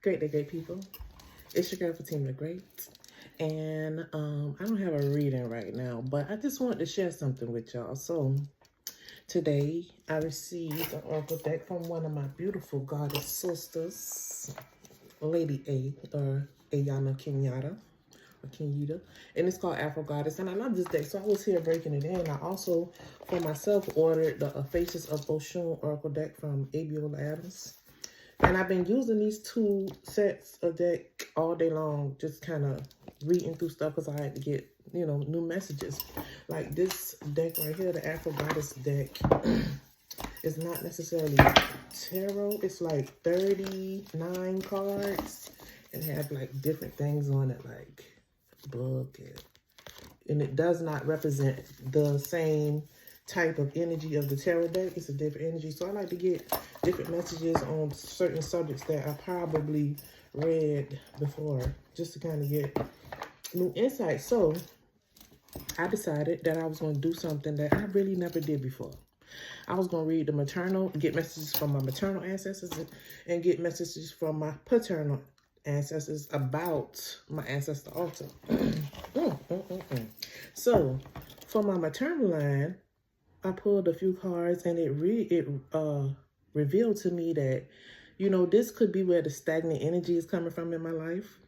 Great day, great people. It's your girl Fatima the Great. And I don't have a reading right now, but I just wanted to share something with y'all. So today I received an oracle deck from one of my beautiful goddess sisters, Lady A, or Ayana Kenyatta. Kenyita, and it's called Afro Goddess, and I love this deck, so I was here breaking it in. I also, for myself, ordered the Faces of Oshun Oracle deck from Abiola Adams, and I've been using these two sets of deck all day long, just kind of reading through stuff because I had to get, you know, new messages. Like this deck right here, the Afro Goddess deck, is not necessarily tarot. It's like 39 cards and have like different things on it, like book, and it does not represent the same type of energy of the tarot deck. It's a different energy, so I like to get different messages on certain subjects that I probably read before, just to kind of get new insight. So I decided that I was going to do something that I really never did before. I was going to read the maternal, get messages from my maternal ancestors, and get messages from my paternal ancestors about my ancestor altar. So for my maternal line, I pulled a few cards, and it revealed to me that, you know, this could be where the stagnant energy is coming from in my life.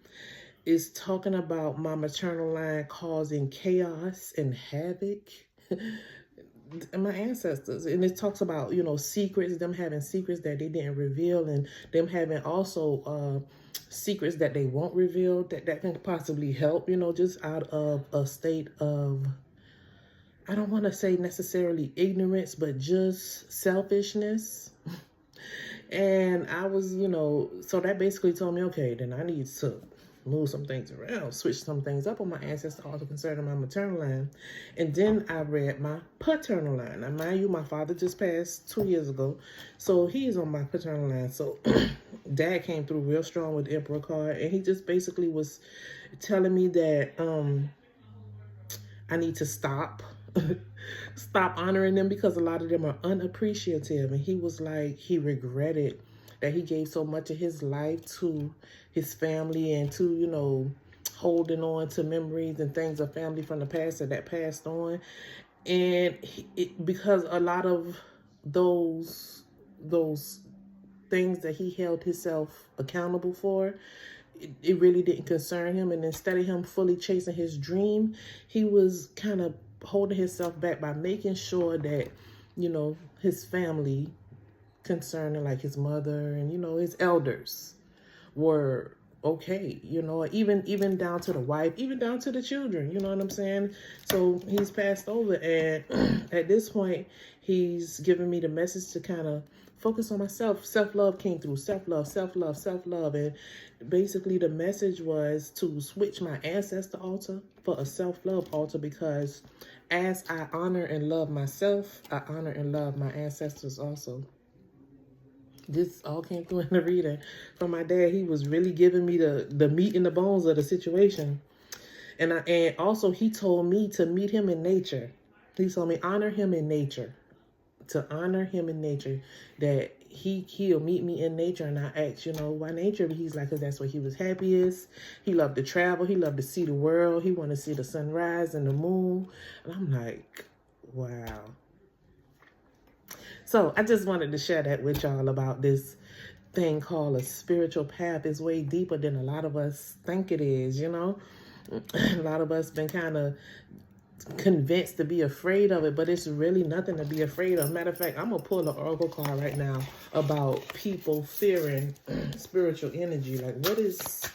It's talking about my maternal line causing chaos and havoc and my ancestors, and it talks about, you know, secrets, them having secrets that they didn't reveal, and them having also secrets that they won't reveal, that can possibly help, you know, just out of a state of, I don't want to say necessarily ignorance, but just selfishness. And I was, you know, so that basically told me, okay, then I need to move some things around, switch some things up on my ancestor altar concerning my maternal line. And then I read my paternal line. Now, mind you, my father just passed 2 years ago, so he's on my paternal line. So Dad came through real strong with the Emperor card, and he just basically was telling me that I need to stop honoring them, because a lot of them are unappreciative. And he was like, he regretted that he gave so much of his life to his family and to, you know, holding on to memories and things of family from the past that passed on. And because a lot of those things that he held himself accountable for, it really didn't concern him. And instead of him fully chasing his dream, he was kind of holding himself back by making sure that, you know, his family, concerning like his mother and, you know, his elders, were okay, you know, even down to the wife, even down to the children, you know what I'm saying? So he's passed over, and at this point he's giving me the message to kind of focus on myself. Self-love came through. Self-love. And basically the message was to switch my ancestor altar for a self-love altar, because as I honor and love myself, I honor and love my ancestors also. This all came through in the reading from my dad. He was really giving me the meat and the bones of the situation. And also he told me to meet him in nature. He told me honor him in nature. To honor him in nature. That he'll meet me in nature. And I asked, you know, why nature? He's like, because that's where he was happiest. He loved to travel. He loved to see the world. He wanted to see the sunrise and the moon. And I'm like, wow. So I just wanted to share that with y'all about this thing called a spiritual path. Is way deeper than a lot of us think it is, you know. A lot of us been kind of convinced to be afraid of it, but it's really nothing to be afraid of. Matter of fact, I'm going to pull an oracle card right now about people fearing spiritual energy. Like, what is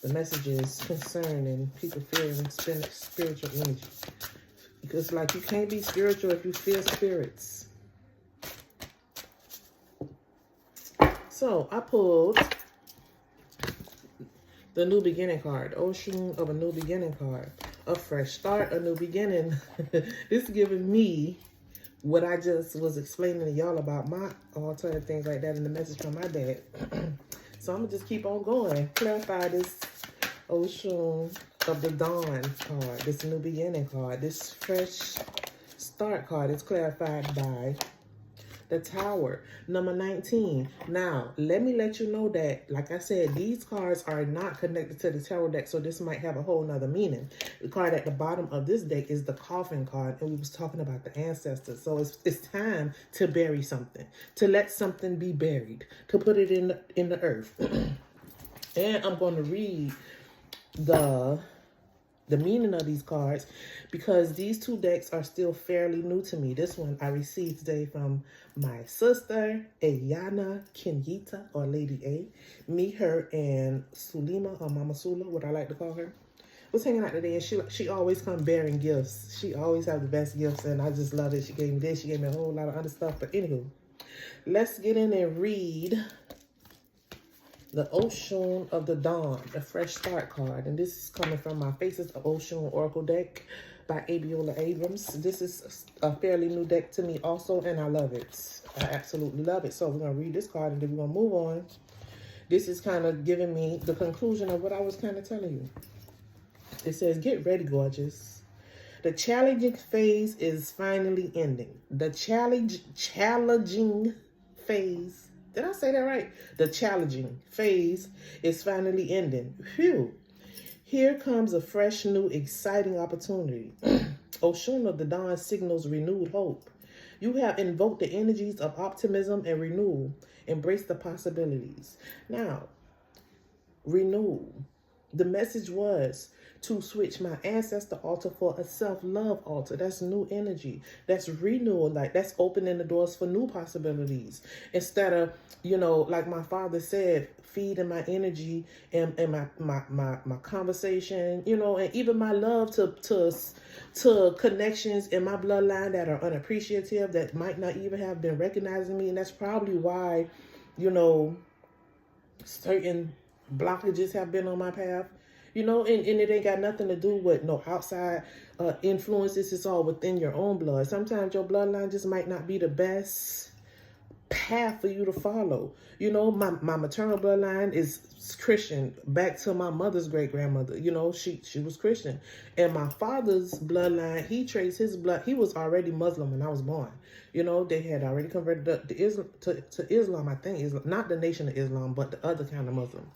the messages concerning people fearing spiritual energy? Because, like, you can't be spiritual if you fear spirits. So I pulled the New Beginning card, Ocean of a New Beginning card, a fresh start, a new beginning. This is giving me what I just was explaining to y'all about my altar and things like that, in the message from my dad. So I'm gonna just keep on going. Clarify this Ocean of the Dawn card, this New Beginning card, this fresh start card is clarified by the Tower, number 19. Now, let me let you know that, like I said, these cards are not connected to the tarot deck, so this might have a whole nother meaning. The card at the bottom of this deck is the Coffin card, and we was talking about the ancestors. So it's time to bury something, to let something be buried, to put it in the earth. And I'm going to read the meaning of these cards because these two decks are still fairly new to me. This one I received today from my sister, Ayana Kenyita, or Lady A. Me, her, and Sulima, or Mama Sula, what I like to call her, was hanging out today, and she always come bearing gifts. She always have the best gifts, and I just love it. She gave me this. She gave me a whole lot of other stuff. But anywho, let's get in and read the Ocean of the Dawn, the Fresh Start card. And this is coming from my Faces of Ocean Oracle deck by Abiola Abrams. This is a fairly new deck to me also, and I love it. I absolutely love it. So we're going to read this card, and then we're going to move on. This is kind of giving me the conclusion of what I was kind of telling you. It says, get ready, gorgeous. The challenging phase is finally ending. The challenging phase. Did I say that right? The challenging phase is finally ending. Phew. Here comes a fresh, new, exciting opportunity. Ocean of the Dawn signals renewed hope. You have invoked the energies of optimism and renewal. Embrace the possibilities. Now, renewal. The message was to switch my ancestor altar for a self-love altar. That's new energy. That's renewal. Like, that's opening the doors for new possibilities. Instead of, you know, like my father said, feeding my energy and my conversation, you know, and even my love to connections in my bloodline that are unappreciative, that might not even have been recognizing me. And that's probably why, you know, certain blockages have been on my path. You know, and it ain't got nothing to do with no outside influences. It's all within your own blood. Sometimes your bloodline just might not be the best path for you to follow. You know, my maternal bloodline is Christian, back to my mother's great-grandmother. You know, she was Christian. And my father's bloodline, he traced his blood. He was already Muslim when I was born. You know, they had already converted to Islam, I think. Islam, not the Nation of Islam, but the other kind of Muslim.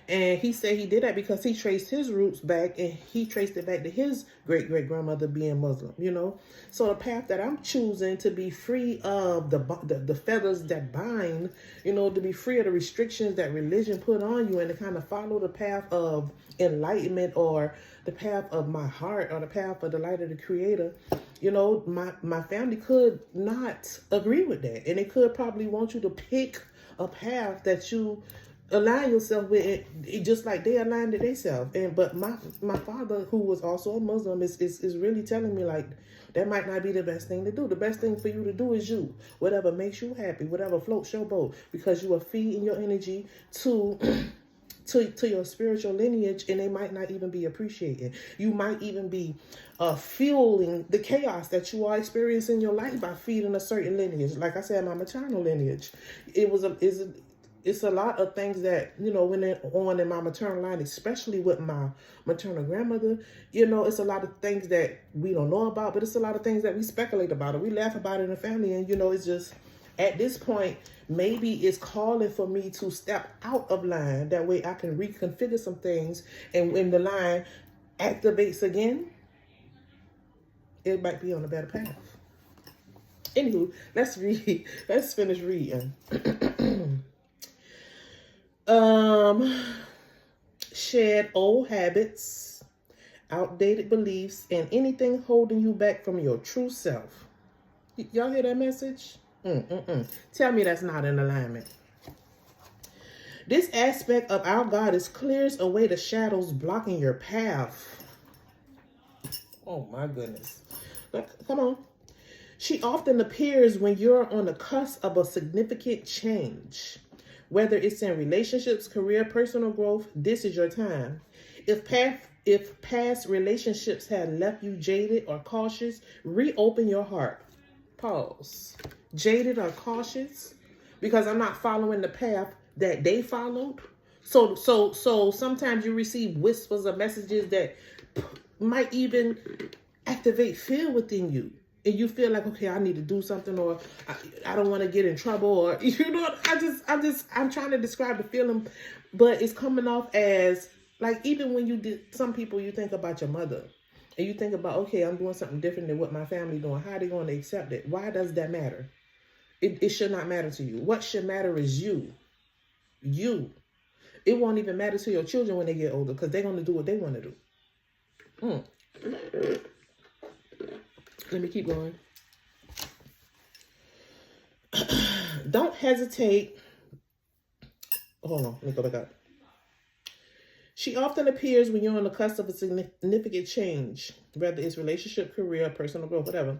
And he said he did that because he traced his roots back, and he traced it back to his great-great-grandmother being Muslim, you know. So the path that I'm choosing to be free of the feathers that bind, you know, to be free of the restrictions that religion put on you, and to kind of follow the path of enlightenment, or the path of my heart, or the path of the light of the Creator. You know, my family could not agree with that, and they could probably want you to pick a path that you align yourself with, it just like they aligned it themselves. And but my father, who was also a Muslim, is really telling me, like, that might not be the best thing to do. The best thing for you to do is you. Whatever makes you happy, whatever floats your boat, because you are feeding your energy to your spiritual lineage, and they might not even be appreciating. You might even be fueling the chaos that you are experiencing in your life by feeding a certain lineage. Like I said, my maternal lineage, it's a lot of things that, you know, went on in my maternal line, especially with my maternal grandmother. You know, it's a lot of things that we don't know about, but it's a lot of things that we speculate about, or we laugh about in the family. And, you know, it's just, at this point, maybe it's calling for me to step out of line. That way I can reconfigure some things. And when the line activates again, it might be on a better path. Anywho, let's read. Let's finish reading. Shed old habits, outdated beliefs, and anything holding you back from your true self. Y'all hear that message? Tell me that's not in alignment. This aspect of our goddess clears away the shadows blocking your path. Oh my goodness. Look, come on. She often appears when you're on the cusp of a significant change. Whether it's in relationships, career, personal growth, this is your time. If past relationships had left you jaded or cautious, reopen your heart. Pause. Jaded or cautious? Because I'm not following the path that they followed. So sometimes you receive whispers of messages that might even activate fear within you. and you feel like, okay, I need to do something, or I don't want to get in trouble, or I'm trying to describe the feeling, but it's coming off as like, even when you did, some people, you think about your mother, and you think about, okay, I'm doing something different than what my family doing. How are they going to accept it? Why does that matter? It should not matter to you. What should matter is you. You. It won't even matter to your children when they get older, because they're going to do what they want to do. Let me keep going. Don't hesitate. Hold on. Let me go back up. She often appears when you're on the cusp of a significant change, whether it's relationship, career, personal growth, whatever.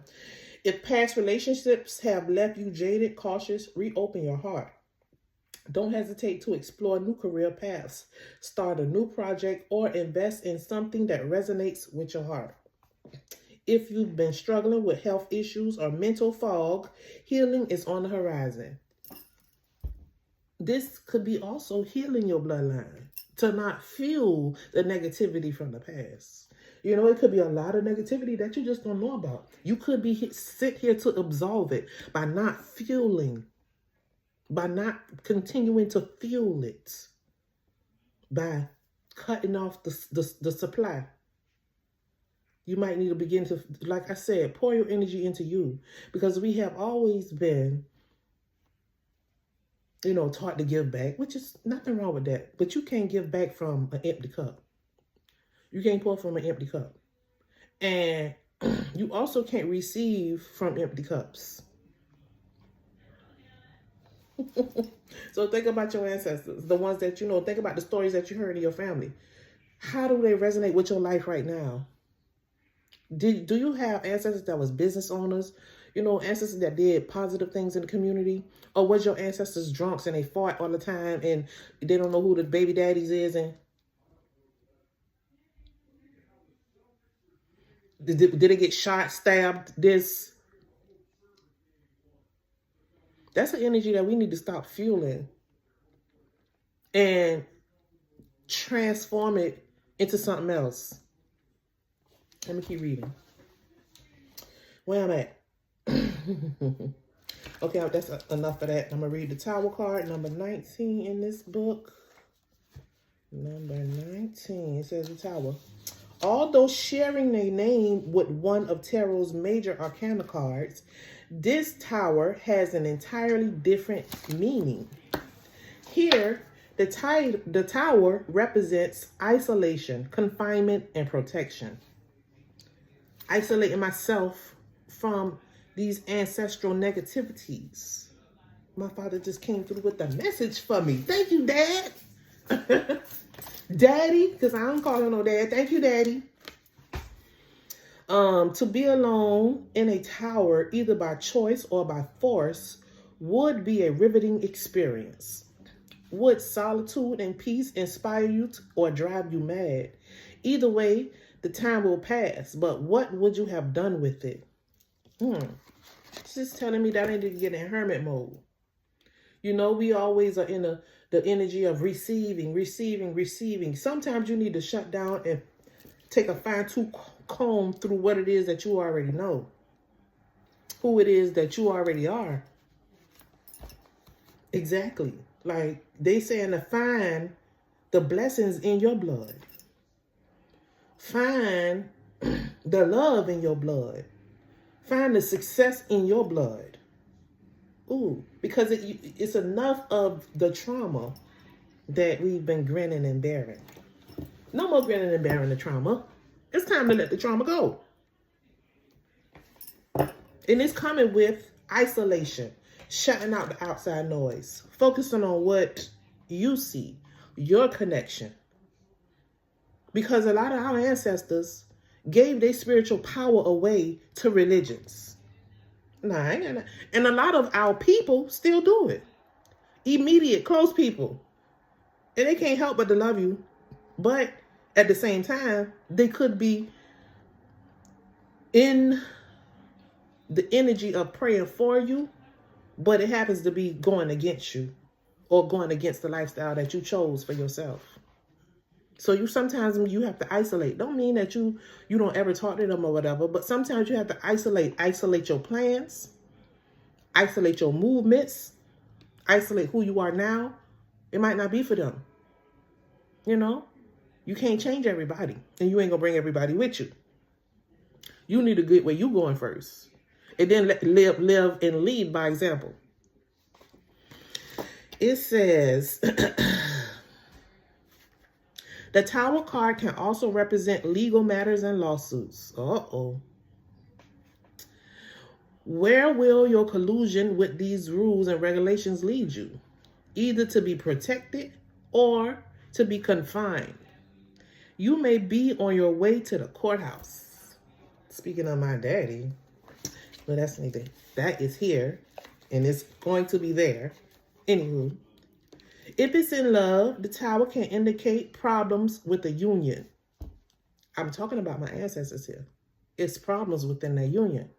If past relationships have left you jaded, cautious, reopen your heart. Don't hesitate to explore new career paths, start a new project, or invest in something that resonates with your heart. If you've been struggling with health issues or mental fog, healing is on the horizon. This could be also healing your bloodline to not feel the negativity from the past. You know, it could be a lot of negativity that you just don't know about. You could be sit here to absolve it by not fueling, by not continuing to fuel it, by cutting off the supply. You might need to begin to, like I said, pour your energy into you, because we have always been, you know, taught to give back, which is nothing wrong with that. But you can't give back from an empty cup. You can't pour from an empty cup. And you also can't receive from empty cups. So think about your ancestors, the ones that you know. Think about the stories that you heard in your family. How do they resonate with your life right now? Do you have ancestors that was business owners? You know, ancestors that did positive things in the community? Or was your ancestors drunks and they fought all the time and they don't know who the baby daddies is? And did they get shot, stabbed? That's an energy that we need to stop fueling and transform it into something else. Let me keep reading. Where I'm at. Okay, that's enough of that. I'm going to read the Tower card, number 19 in this book. Number 19. It says the Tower. Although sharing their name with one of Tarot's major arcana cards, this Tower has an entirely different meaning. Here, the Tower represents isolation, confinement, and protection. Isolating myself from these ancestral negativities. My father just came through with a message for me. Thank you, Dad. Daddy, because I don't call him no dad. Thank you, Daddy. To be alone in a tower, either by choice or by force, would be a riveting experience. Would solitude and peace inspire you or drive you mad? Either way, the time will pass, but what would you have done with it? It's just telling me that I need to get in hermit mode. You know, we always are in the energy of receiving. Sometimes you need to shut down and take a fine-tooth comb through what it is that you already know. Who it is that you already are. Exactly. Like they saying to find the blessings in your blood. Find the love in your blood. Find the success in your blood. Ooh, because it's enough of the trauma that we've been grinning and bearing. No more grinning and bearing the trauma. It's time to let the trauma go. And it's coming with isolation, shutting out the outside noise, focusing on what you see, your connection. Because a lot of our ancestors gave their spiritual power away to religions. And a lot of our people still do it. Immediate, close people. And they can't help but to love you. But at the same time, they could be in the energy of praying for you, but it happens to be going against you or going against the lifestyle that you chose for yourself. So you sometimes you have to isolate. Don't mean that you don't ever talk to them or whatever, but sometimes you have to isolate your plans, isolate your movements, isolate who you are now. It might not be for them. You know, you can't change everybody, and you ain't gonna bring everybody with you. You need to get where you going first, and then live and lead by example. It says the Tower card can also represent legal matters and lawsuits. Uh-oh. Where will your collusion with these rules and regulations lead you? Either to be protected or to be confined. You may be on your way to the courthouse. Speaking of my daddy, well, that's anything. That is here, and it's going to be there. Anywho, if it's in love, the Tower can indicate problems with the union. I'm talking about my ancestors here. It's problems within their union.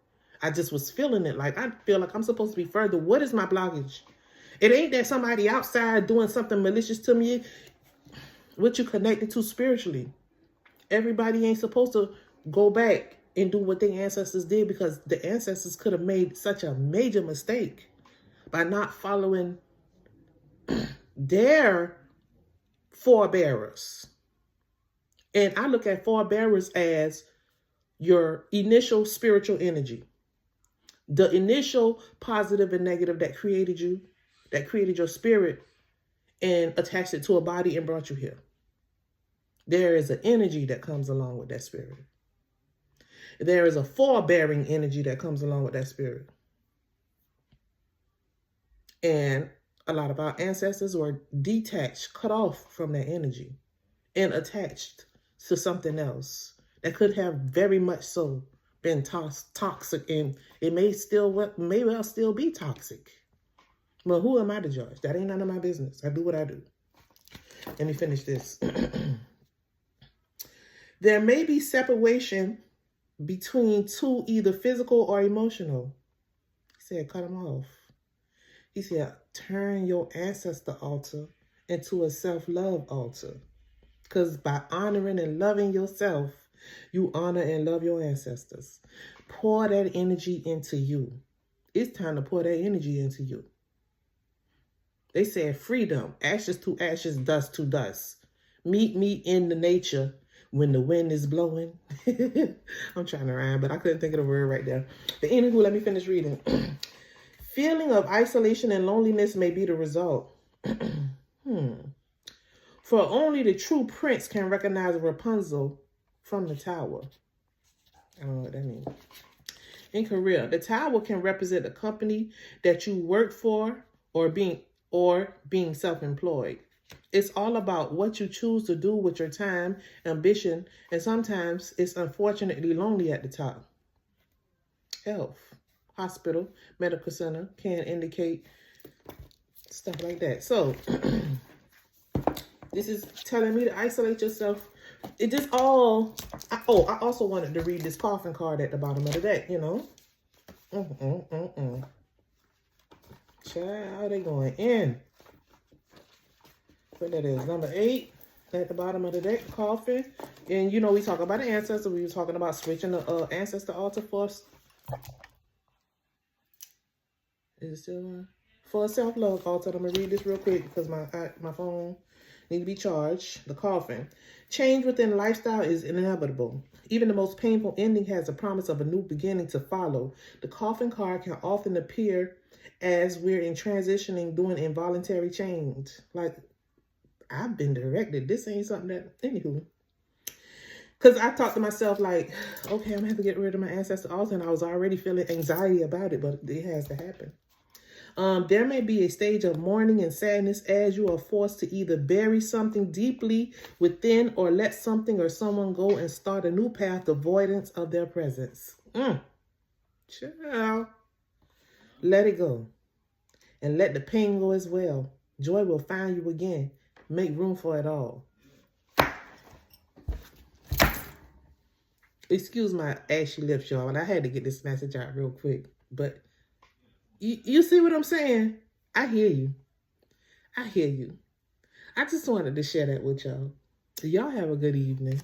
I just was feeling it. Like, I feel like I'm supposed to be further. What is my blockage? It ain't that somebody outside doing something malicious to me. What you connected to spiritually. Everybody ain't supposed to go back and do what their ancestors did, because the ancestors could have made such a major mistake by not following their forebearers. And I look at forebearers as your initial spiritual energy. The initial positive and negative that created you, that created your spirit and attached it to a body and brought you here. There is an energy that comes along with that spirit. There is a forbearing energy that comes along with that spirit. And a lot of our ancestors were detached, cut off from that energy and attached to something else that could have very much so been toxic, and it may well still be toxic. But who am I to judge? That ain't none of my business. I do what I do. Let me finish this. There may be separation between two, either physical or emotional. He said, cut them off. He said, turn your ancestor altar into a self-love altar. Because by honoring and loving yourself, you honor and love your ancestors. Pour that energy into you. It's time to pour that energy into you. They said freedom, ashes to ashes, dust to dust. Meet me in the nature when the wind is blowing. I'm trying to rhyme, but I couldn't think of the word right there. But anywho, let me finish reading. Feeling of isolation and loneliness may be the result. For only the true prince can recognize Rapunzel from the tower. I don't know what that means. In Korea, the tower can represent the company that you work for or being self-employed. It's all about what you choose to do with your time, ambition, and sometimes it's unfortunately lonely at the top. Health, hospital, medical center can indicate stuff like that. So this is telling me to isolate yourself. It just all, I also wanted to read this coffin card at the bottom of the deck, you know. Child, they going in. What that is, number 8 at the bottom of the deck, coffin. And you know, we talk about the ancestor. We were talking about switching the ancestor altar for us. Is it still on? For a self-love altar. I'm gonna read this real quick because my phone needs to be charged. The coffin. Change within lifestyle is inevitable. Even the most painful ending has a promise of a new beginning to follow. The coffin card can often appear as we're in transitioning, doing involuntary change. Like, I've been directed. This ain't something that, anywho. Because I talked to myself like, okay, I'm going to have to get rid of my ancestor altar. And I was already feeling anxiety about it, but it has to happen. There may be a stage of mourning and sadness as you are forced to either bury something deeply within or let something or someone go and start a new path of avoidance of their presence. Child. Let it go. And let the pain go as well. Joy will find you again. Make room for it all. Excuse my ashy lips, y'all. And I had to get this message out real quick. But you see what I'm saying? I hear you. I hear you. I just wanted to share that with y'all. Y'all have a good evening.